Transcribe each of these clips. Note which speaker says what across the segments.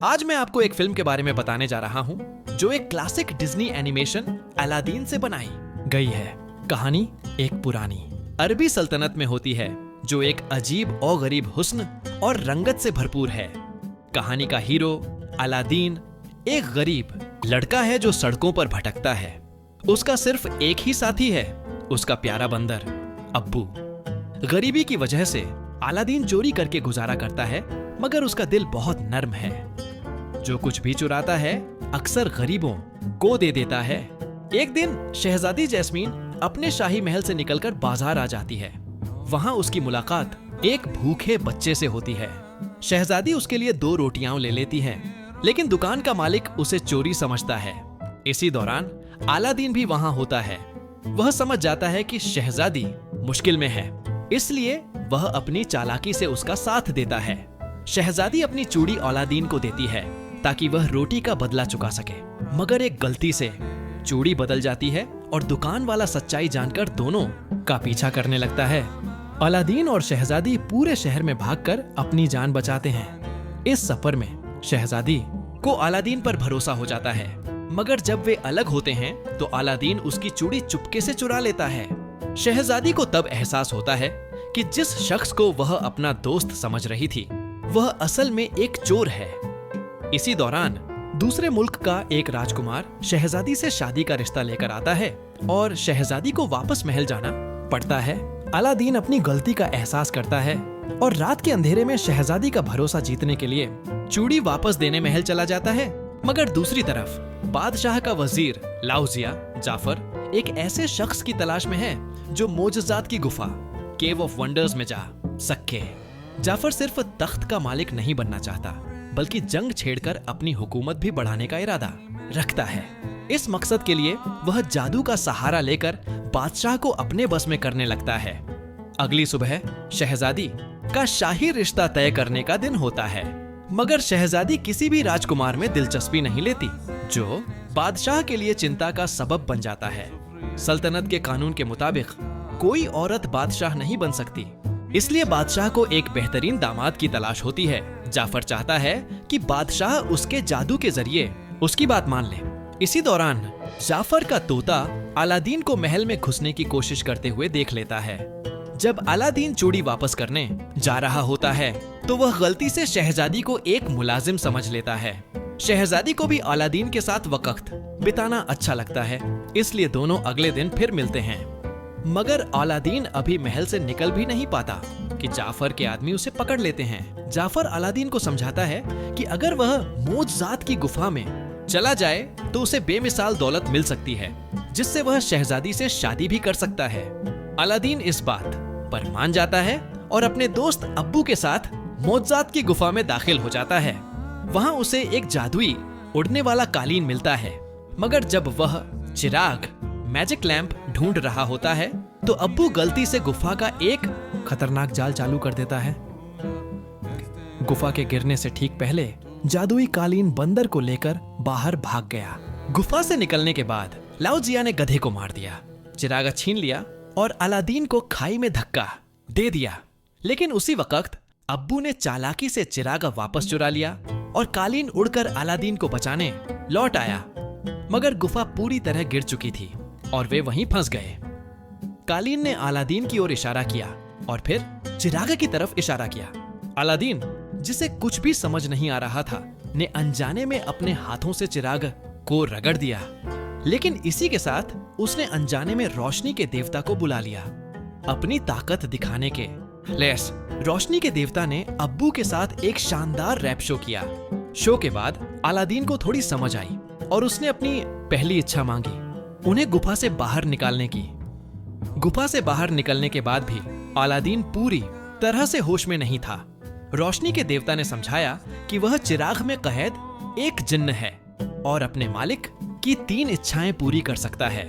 Speaker 1: आज मैं आपको एक फिल्म के बारे में बताने जा रहा हूँ जो एक क्लासिक डिज्नी एनिमेशन अलादीन से बनाई गई है। कहानी एक पुरानी अरबी सल्तनत में होती है जो एक अजीब और गरीब हुस्न और रंगत से भरपूर है। कहानी का हीरो अलादीन एक गरीब लड़का है जो सड़कों पर भटकता है। उसका सिर्फ एक ही साथी है, उसका प्यारा बंदर अब्बू। गरीबी की वजह से अलादीन चोरी करके गुजारा करता है, मगर उसका दिल बहुत नर्म है। जो कुछ भी चुराता है अक्सर गरीबों को दे देता है। एक दिन शहजादी जैस्मीन अपने शाही महल से निकलकर बाजार आ जाती है। वहां उसकी मुलाकात एक भूखे बच्चे से होती है। शहजादी उसके लिए 2 रोटियां ले लेती है, लेकिन दुकान का मालिक उसे चोरी समझता है। इसी दौरान अलादीन भी वहां होता है। वह समझ जाता है कि शहजादी मुश्किल में है, इसलिए वह अपनी चालाकी से उसका साथ देता है। शहजादी अपनी चूड़ी अलादीन को देती है ताकि वह रोटी का बदला चुका सके, मगर एक गलती से चूड़ी बदल जाती है और दुकान वाला सच्चाई जानकर दोनों का पीछा करने लगता है। अलादीन और शहजादी पूरे शहर में भागकर अपनी जान बचाते हैं। इस सफर में शहजादी को अलादीन पर भरोसा हो जाता है, मगर जब वे अलग होते हैं तो अलादीन उसकी चूड़ी चुपके से चुरा लेता है। शहजादी को तब एहसास होता है कि जिस शख्स को वह अपना दोस्त समझ रही थी वह असल में एक चोर है। इसी दौरान दूसरे मुल्क का एक राजकुमार शहजादी से शादी का रिश्ता लेकर आता है और शहजादी को वापस महल जाना पड़ता है। अलादीन अपनी गलती का एहसास करता है और रात के अंधेरे में शहजादी का भरोसा जीतने के लिए चूड़ी वापस देने महल चला जाता है। मगर दूसरी तरफ बादशाह का वजीर लाउजिया जाफर एक ऐसे शख्स की तलाश में है जो मोजज़ात की गुफा केव ऑफ वंडर्स में जा सके। जाफर सिर्फ तख्त का मालिक नहीं बनना चाहता, बल्कि जंग छेड़कर अपनी हुकूमत भी बढ़ाने का इरादा रखता है। इस मकसद के लिए वह जादू का सहारा लेकर बादशाह को अपने बस में करने लगता है। अगली सुबह शहजादी का शाही रिश्ता तय करने का दिन होता है, मगर शहजादी किसी भी राजकुमार में दिलचस्पी नहीं लेती, जो बादशाह के लिए चिंता का सबब बन जाता है। सल्तनत के कानून के मुताबिक कोई औरत बादशाह नहीं बन सकती, इसलिए बादशाह को एक बेहतरीन दामाद की तलाश होती है। जाफर चाहता है कि बादशाह उसके जादू के जरिए उसकी बात मान ले। इसी दौरान जाफर का तोता अलादीन को महल में घुसने की कोशिश करते हुए देख लेता है। जब अलादीन चूड़ी वापस करने जा रहा होता है तो वह गलती से शहजादी को एक मुलाजिम समझ लेता है। शहजादी को भी अलादीन के साथ वक्त बिताना अच्छा लगता है, इसलिए दोनों अगले दिन फिर मिलते हैं। मगर अलादीन अभी महल से निकल भी नहीं पाता कि जाफर के आदमी उसे पकड़ लेते हैं। जाफर अलादीन को समझाता है कि अगर वह मोजज़ात की गुफा में चला जाए तो उसे बेमिसाल दौलत मिल सकती है, जिससे वह शहजादी से शादी भी कर सकता है। अलादीन इस बात पर मान जाता है और अपने दोस्त अब्बू के साथ मोजज़ात की गुफा में दाखिल हो जाता है। वहां उसे एक जादुई उड़ने वाला कालीन मिलता है, मगर जब वह चिराग मैजिक लैंप ढूंढ रहा होता है तो अब्बू गलती से गुफा का एक खतरनाक जाल चालू कर देता है। गुफा के गिरने से ठीक पहले जादुई कालीन बंदर को लेकर बाहर भाग गया। गुफा से निकलने के बाद लाउजिया ने गधे को मार दिया, चिराग छीन लिया और अलादीन को खाई में धक्का दे दिया। लेकिन उसी वक्त अब्बू ने चालाकी से चिराग वापस चुरा लिया और कालीन उड़कर अलादीन को बचाने लौट आया, मगर गुफा पूरी तरह गिर चुकी थी और वे वहीं फंस गए। कालीन ने अलादीन की ओर इशारा किया और फिर चिराग की तरफ इशारा किया। अलादीन, जिसे कुछ भी समझ नहीं आ रहा था, ने अनजाने में अपने हाथों से चिराग को रगड़ दिया, लेकिन इसी के साथ उसने अनजाने में रोशनी के देवता को बुला लिया। अपनी ताकत दिखाने के लेस रोशनी के देवता ने अब्बू के साथ एक शानदार रैप शो किया। शो के बाद अलादीन को थोड़ी समझ आई और उसने अपनी पहली इच्छा मांगी, उन्हें गुफा से बाहर निकालने की। गुफा से बाहर निकलने के बाद भी अलादीन पूरी तरह से होश में नहीं था। रोशनी के देवता ने समझाया कि वह चिराग में कैद एक जिन्न है और अपने मालिक की 3 इच्छाएं पूरी कर सकता है।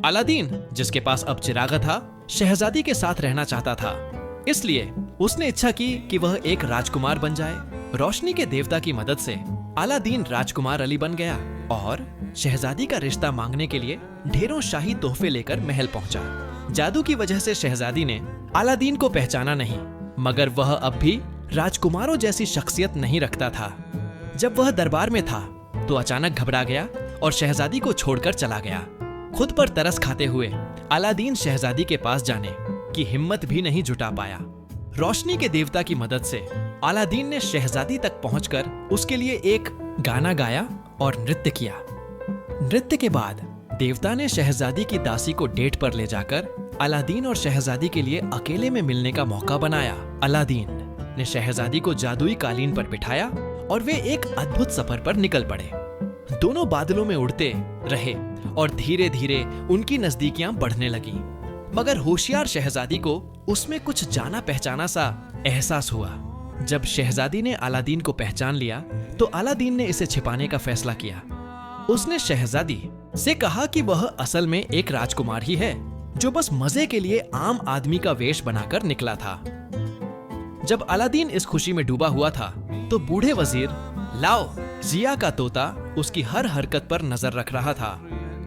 Speaker 1: अलादीन, जिसके पास अब चिराग था, शहजादी के साथ रहना चाहता था, इसलिए उसने इच्छा की कि वह एक राजकुमार बन जाए। रोशनी के देवता की मदद से अलादीन राजकुमार अली बन गया और शहजादी का रिश्ता मांगने के लिए ढेरों शाही तोहफे लेकर महल पहुंचा। जादू की वजह से शहजादी ने अलादीन को पहचाना नहीं, मगर वह अब भी राजकुमारों जैसी शख्सियत नहीं रखता था। जब वह दरबार में था तो अचानक घबरा गया और शहजादी को छोड़कर चला गया। खुद पर तरस खाते हुए अलादीन शहजादी के पास जाने की हिम्मत भी नहीं जुटा पाया। रोशनी के देवता की मदद से अलादीन ने शहजादी तक पहुंचकर उसके लिए एक गाना गाया और नृत्य किया। नृत्य के बाद देवता ने शहजादी की दासी को डेट पर ले जाकर अलादीन और शहजादी के लिए अकेले में मिलने का मौका बनाया। अलादीन ने शहजादी को जादुई कालीन पर बिठाया और वे एक अद्भुत सफर पर निकल पड़े। दोनों बादलों में उड़ते रहे और धीरे धीरे उनकी नजदीकियां बढ़ने लगी। मगर होशियार शहजादी को उसमें कुछ जाना पहचाना सा एहसास हुआ। जब शहजादी ने अलादीन को पहचान लिया तो अलादीन ने इसे छिपाने का फैसला किया। उसने शहजादी से कहा कि वह असल में एक राजकुमार ही है जो बस मजे के लिए आम आदमी का वेश बनाकर निकला था। जब अलादीन इस खुशी में डूबा हुआ था तो बूढ़े वजीर लाओ जिया का तोता उसकी हर हरकत पर नजर रख रहा था।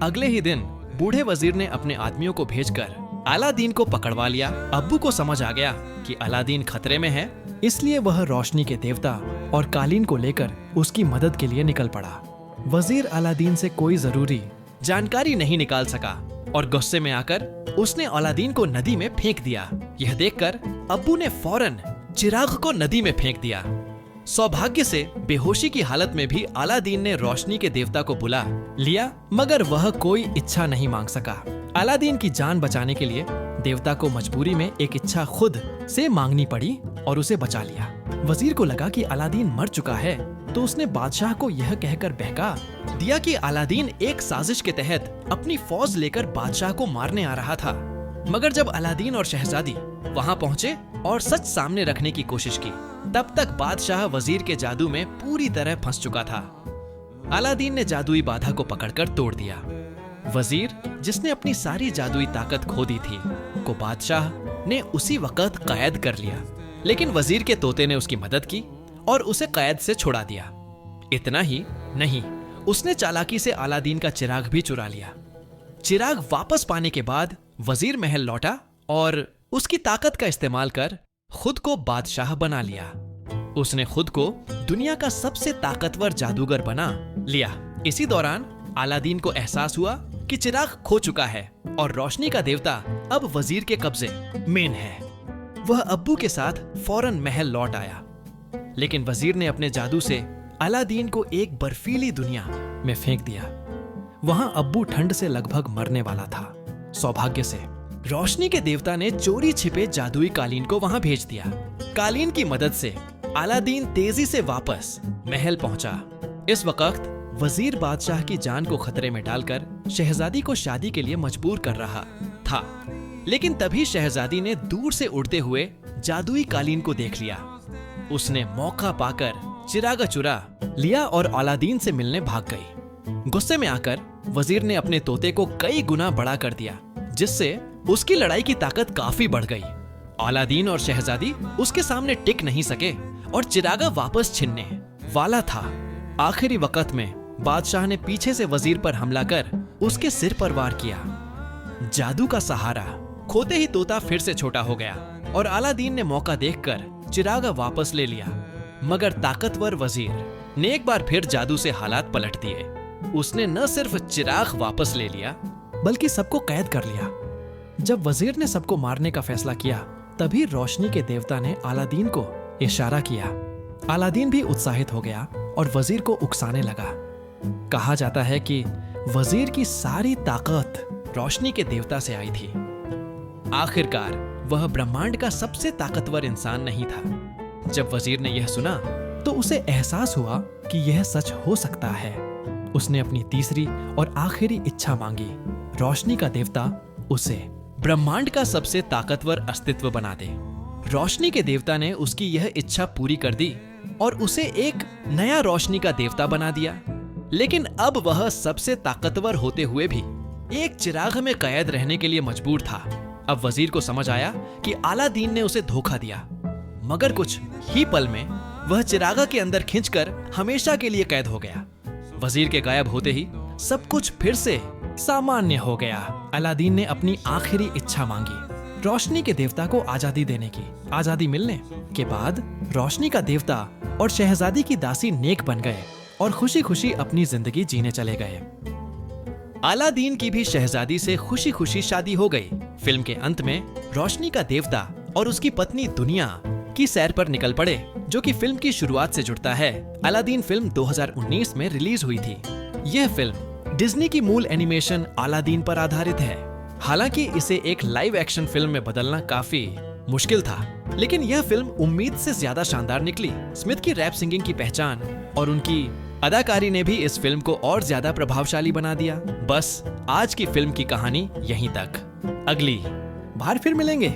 Speaker 1: अगले ही दिन बूढ़े वजीर ने अपने आदमियों को भेजकर अलादीन को पकड़वा लिया। अब्बू को समझ आ गया कि अलादीन खतरे में है, इसलिए वह रोशनी के देवता और कालीन को लेकर उसकी मदद के लिए निकल पड़ा। वजीर अलादीन से कोई जरूरी जानकारी नहीं निकाल सका और गुस्से में आकर उसने अलादीन को नदी में फेंक दिया। यह देखकर अब्बू ने फौरन चिराग को नदी में फेंक दिया। सौभाग्य से बेहोशी की हालत में भी अलादीन ने रोशनी के देवता को बुला लिया, मगर वह कोई इच्छा नहीं मांग सका। अलादीन की जान बचाने के लिए देवता को मजबूरी में एक इच्छा खुद से मांगनी पड़ी और उसे बचा लिया। वजीर को लगा कि अलादीन मर चुका है तो उसने बादशाह को यह कहकर बहका दिया कि अलादीन एक साजिश के तहत अपनी फौज लेकर बादशाह को मारने आ रहा था। मगर जब अलादीन और शहजादी वहां पहुंचे और सच सामने रखने की कोशिश की, तब तक बादशाह वजीर के जादू में पूरी तरह फंस चुका था। अलादीन ने जादुई बाधा को पकड़कर तोड़ दिया। वजीर, जिसने अपनी सारी जादुई ताकत खो दी थी, को बादशाह ने उसी वक्त कैद कर लिया। लेकिन वजीर के तोते ने उसकी मदद की और उसे कैद से छुड़ा दिया। इतना ही नहीं, उसने चालाकी से अलादीन का चिराग भी चुरा लिया। चिराग वापस पाने के बाद वजीर महल लौटा और उसकी ताकत का इस्तेमाल कर खुद को बादशाह बना लिया। उसने खुद को दुनिया का सबसे ताकतवर जादूगर बना लिया। इसी दौरान अलादीन को एहसास हुआ कि चिराग खो चुका है और रोशनी का देवता अब वजीर के कब्जे में है। वह अब्बू के साथ फौरन महल लौट आया, लेकिन वजीर ने अपने जादू से अलादीन को एक बर्फीली दुनिया में फेंक दिया। वहां अब्बू ठंड से लगभग मरने वाला था। सौभाग्य से रोशनी के देवता ने चोरी छिपे जादुई कालीन को वहां भेज दिया। कालीन की मदद से अलादीन तेजी से वापस महल पहुंचा। इस वक्त वजीर बादशाह की जान को खतरे में डालकर शहजादी को शादी के लिए मजबूर कर रहा था, लेकिन तभी शहजादी ने दूर से उड़ते हुए जादुई कालीन को देख लिया। उसने मौका पाकर चिराग चुरा लिया और अलादीन से मिलने भाग गई। गुस्से में आकर वजीर ने अपने तोते को कई गुना बड़ा कर दिया, जिससे उसकी लड़ाई की ताकत काफी बढ़ गई। अलादीन और शहजादी उसके सामने टिक नहीं सके और चिरागा वापस छिनने वाला था। आखिरी वक्त में बादशाह ने पीछे से वजीर पर हमला कर उसके सिर पर वार किया। जादू का सहारा खोते ही तोता फिर से छोटा हो गया और अलादीन ने मौका देखकर चिरागा वापस ले लिया। मगर ताकतवर वजीर ने एक बार फिर जादू से हालात पलट दिए। उसने न सिर्फ चिराग वापस ले लिया बल्कि सबको कैद कर लिया। जब वजीर ने सबको मारने का फैसला किया, तभी रोशनी के देवता ने अलादीन को इशारा किया। अलादीन भी उत्साहित हो गया और वजीर को उकसाने लगा। कहा जाता है कि वजीर की सारी ताकत रोशनी के देवता से आई थी। आखिरकार वह ब्रह्मांड का सबसे ताकतवर इंसान नहीं था। जब वजीर ने यह सुना तो उसे एहसास हुआ कि यह सच हो सकता है। उसने अपनी तीसरी और आखिरी इच्छा मांगी। रोशनी का देवता उसे ब्रह्मांड का सबसे ताकतवर अस्तित्व बना दे। रोशनी के देवता ने उसकी यह इच्छा पूरी कर दी और उसे एक नया रोशनी का देवता बना दिया। लेकिन अब वह सबसे ताकतवर होते हुए भी एक चिराग में कैद रहने के लिए मजबूर था। अब वजीर को समझ आया कि अलादीन ने उसे धोखा दिया, मगर कुछ ही पल में वह चिरागा के अंदर खींचकर हमेशा के लिए कैद हो गया। वजीर के गायब होते ही सब कुछ फिर से सामान्य हो गया। अलादीन ने अपनी आखिरी इच्छा मांगी, रोशनी के देवता को आजादी देने की। आजादी मिलने के बाद रोशनी का देवता और शहजादी की दासी नेक बन गए और खुशी खुशी अपनी जिंदगी जीने चले गए। अलादीन की भी शहजादी से खुशी खुशी शादी हो गई। फिल्म के अंत में रोशनी का देवता और उसकी पत्नी दुनिया की सैर पर निकल पड़े, जो कि फिल्म की शुरुआत से जुड़ता है। अलादीन फिल्म 2019 में रिलीज हुई थी। यह फिल्म डिज्नी की मूल एनिमेशन अलादीन पर आधारित है। हालांकि इसे एक लाइव एक्शन फिल्म में बदलना काफी मुश्किल था, लेकिन यह फिल्म उम्मीद से ज्यादा शानदार निकली। स्मिथ की रैप सिंगिंग की पहचान और उनकी अदाकारी ने भी इस फिल्म को और ज्यादा प्रभावशाली बना दिया। बस आज की फिल्म की कहानी यहीं तक। अगली बार फिर मिलेंगे।